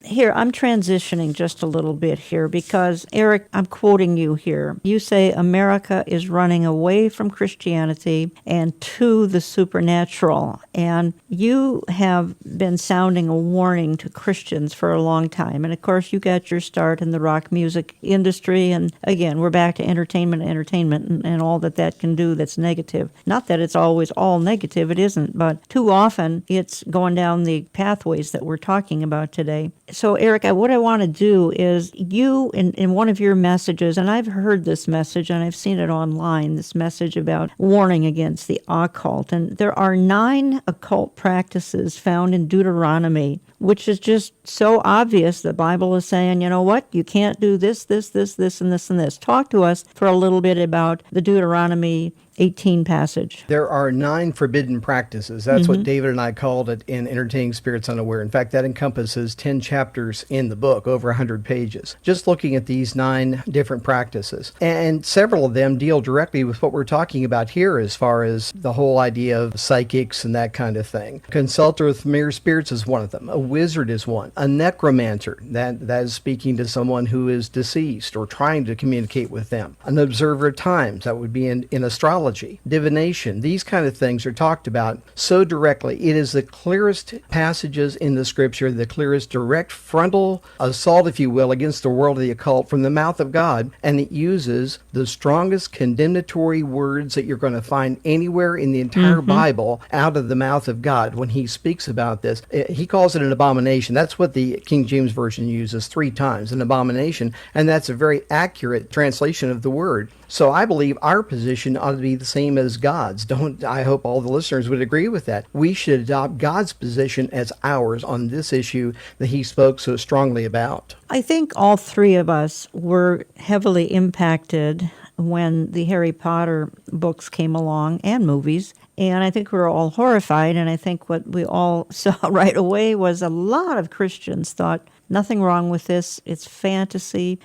Here, I'm transitioning just a little bit here because, Eric, I'm quoting you here. You say America is running away from Christianity and to the supernatural. And you have been sounding a warning to Christians for a long time. And of course, you got your start in the rock music industry. And again, we're back to entertainment and all that can do that's negative. Not that it's always all negative, it isn't. But too often, it's going down the pathways that we're talking about today. So, Eric, what I want to do is you, in one of your messages, and I've heard this message and I've seen it online, this message about warning against the occult. And there are 9 occult practices found in Deuteronomy, which is just so obvious. The Bible is saying, you know what, you can't do this, and this, and this. Talk to us for a little bit about the Deuteronomy 18 passage. There are 9 forbidden practices. That's what David and I called it in Entertaining Spirits Unaware. In fact, that encompasses 10 chapters in the book, over 100 pages, just looking at these 9 different practices. And several of them deal directly with what we're talking about here as far as the whole idea of psychics and that kind of thing. Consulter with familiar spirits is one of them. A wizard is one. A necromancer, that is speaking to someone who is deceased or trying to communicate with them. An observer of times, that would be in astrology. Divination, these kind of things are talked about so directly. It is the clearest passages in the scripture, the clearest direct frontal assault, if you will, against the world of the occult from the mouth of God, and it uses the strongest condemnatory words that you're going to find anywhere in the entire Bible out of the mouth of God when he speaks about this. He calls it an abomination. That's what the King James Version uses 3 times, an abomination, and that's a very accurate translation of the word. So I believe our position ought to be the same as God's. I hope all the listeners would agree with that. We should adopt God's position as ours on this issue that he spoke so strongly about. I think all 3 of us were heavily impacted when the Harry Potter books came along and movies. And I think we were all horrified. And I think what we all saw right away was a lot of Christians thought, nothing wrong with this. It's fantasy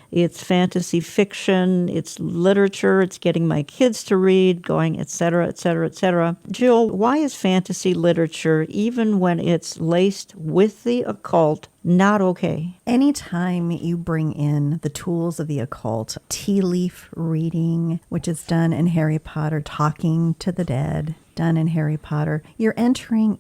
fiction, it's literature, it's getting my kids to read, going, et cetera, et cetera, et cetera. Jill, why is fantasy literature, even when it's laced with the occult, not okay? Anytime you bring in the tools of the occult, tea leaf reading, which is done in Harry Potter, talking to the dead, done in Harry Potter, you're cracking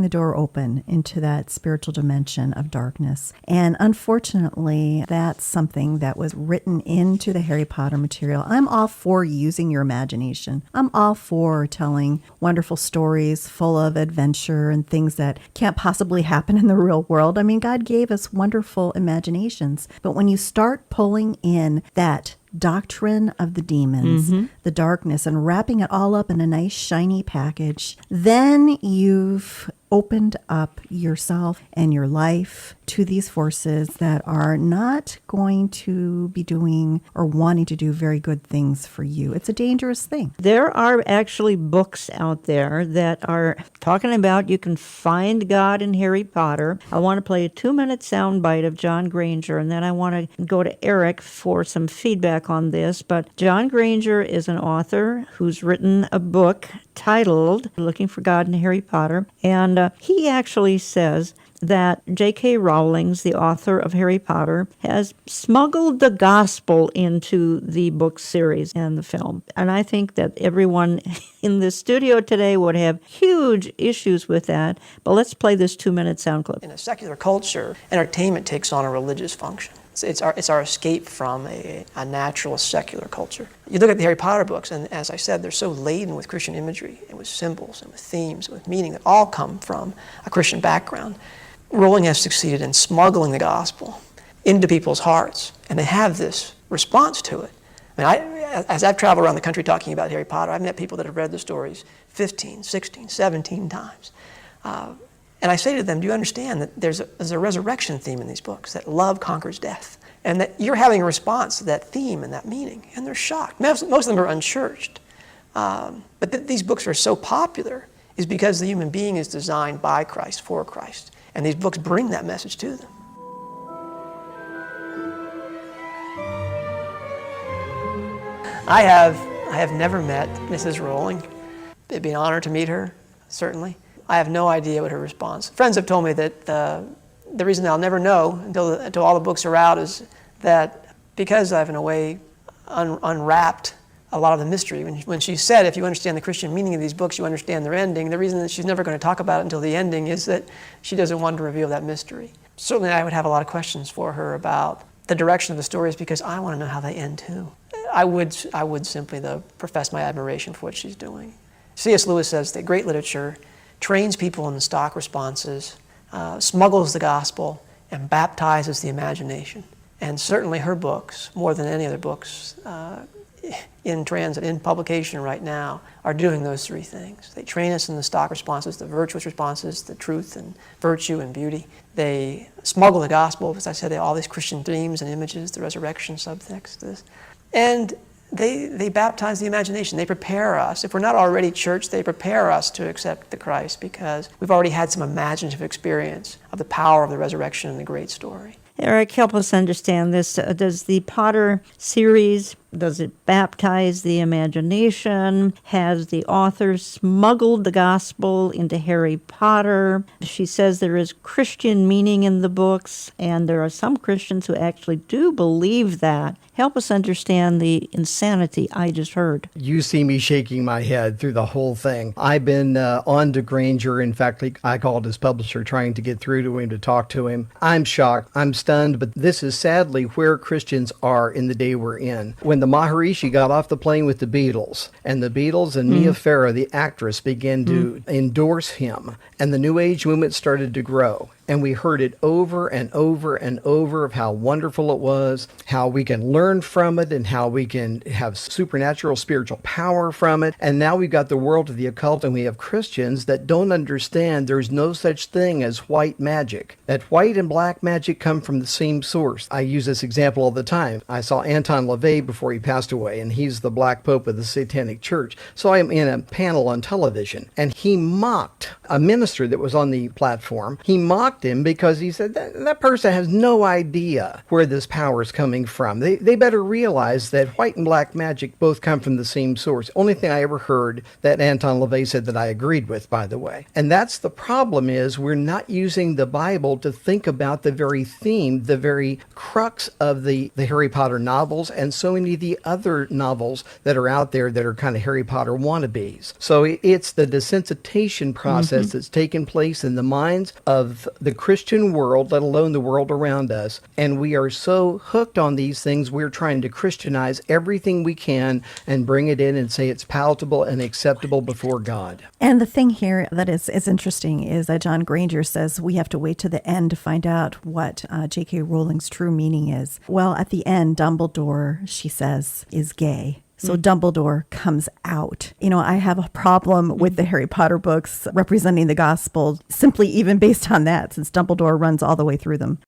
the door open into that spiritual dimension of darkness. And unfortunately, that's something that was written into the Harry Potter material. I'm all for using your imagination. I'm all for telling wonderful stories full of adventure and things that can't possibly happen in the real world. I mean, God gave us wonderful imaginations. But when you start pulling in that doctrine of the demons, the darkness, and wrapping it all up in a nice shiny package, then you've opened up yourself and your life to these forces that are not going to be doing or wanting to do very good things for you. It's a dangerous thing. There are actually books out there that are talking about you can find God in Harry Potter. I want to play a 2-minute soundbite of John Granger, and then I want to go to Eric for some feedback on this. But John Granger is an author who's written a book titled Looking for God in Harry Potter, and he actually says that J.K. Rowling, the author of Harry Potter, has smuggled the gospel into the book series and the film. And I think that everyone in the studio today would have huge issues with that. But let's play this 2-minute sound clip. In a secular culture, entertainment takes on a religious function. It's our escape from a natural secular culture. You look at the Harry Potter books, and as I said, they're so laden with Christian imagery and with symbols and with themes and with meaning that all come from a Christian background. Rowling has succeeded in smuggling the gospel into people's hearts, and they have this response to it. I mean, as I've traveled around the country talking about Harry Potter, I've met people that have read the stories 15, 16, 17 times. And I say to them, do you understand that there's a resurrection theme in these books, that love conquers death, and that you're having a response to that theme and that meaning? And they're shocked. Most of them are unchurched. But these books are so popular is because the human being is designed by Christ, for Christ. And these books bring that message to them. I have never met Mrs. Rowling. It'd be an honor to meet her, certainly. I have no idea what her response. Friends have told me that the reason I'll never know until all the books are out is that because I've, in a way, unwrapped a lot of the mystery. When she said, if you understand the Christian meaning of these books, you understand their ending, the reason that she's never going to talk about it until the ending is that she doesn't want to reveal that mystery. Certainly I would have a lot of questions for her about the direction of the stories because I want to know how they end too. I would simply, though, profess my admiration for what she's doing. C.S. Lewis says that great literature trains people in stock responses, smuggles the gospel, and baptizes the imagination. And certainly her books, more than any other books in transit, in publication right now, are doing those three things. They train us in the stock responses, the virtuous responses, the truth and virtue and beauty. They smuggle the gospel, as I said, all these Christian themes and images, the resurrection subtext, this. And they baptize the imagination. They prepare us. If we're not already church, they prepare us to accept the Christ because we've already had some imaginative experience of the power of the resurrection and the great story. Eric, help us understand this. Does the Potter series, does it baptize the imagination? Has the author smuggled the gospel into Harry Potter? She says there is Christian meaning in the books, and there are some Christians who actually do believe that. Help us understand the insanity I just heard. You see me shaking my head through the whole thing. I've been on to Granger. In fact, I called his publisher trying to get through to him to talk to him. I'm shocked. I'm stunned, but this is sadly where Christians are in the day we're in. When the Maharishi got off the plane with the Beatles, and the Beatles and Mia Farrow, the actress, began to endorse him, and the New Age movement started to grow. And we heard it over and over and over of how wonderful it was, how we can learn from it, and how we can have supernatural spiritual power from it. And now we've got the world of the occult, and we have Christians that don't understand there's no such thing as white magic. That white and black magic come from the same source. I use this example all the time. I saw Anton LaVey before he passed away, and he's the Black Pope of the Satanic Church. So I'm in a panel on television, and he mocked a minister that was on the platform. He mocked him because he said that person has no idea where this power is coming from. They better realize that white and black magic both come from the same source. Only thing I ever heard that Anton LaVey said that I agreed with, by the way. And that's the problem, is we're not using the Bible to think about the very theme, the very crux of the Harry Potter novels and so many of the other novels that are out there that are kind of Harry Potter wannabes. So it's the desensitization process that's taken place in the minds of the Christian world, let alone the world around us. And we are so hooked on these things, we're trying to Christianize everything we can and bring it in and say it's palatable and acceptable before God. And the thing here that is interesting is that John Granger says we have to wait to the end to find out what J.K. Rowling's true meaning is. Well, at the end, Dumbledore, she says, is gay. So Dumbledore comes out. You know, I have a problem with the Harry Potter books representing the gospel simply even based on that, since Dumbledore runs all the way through them.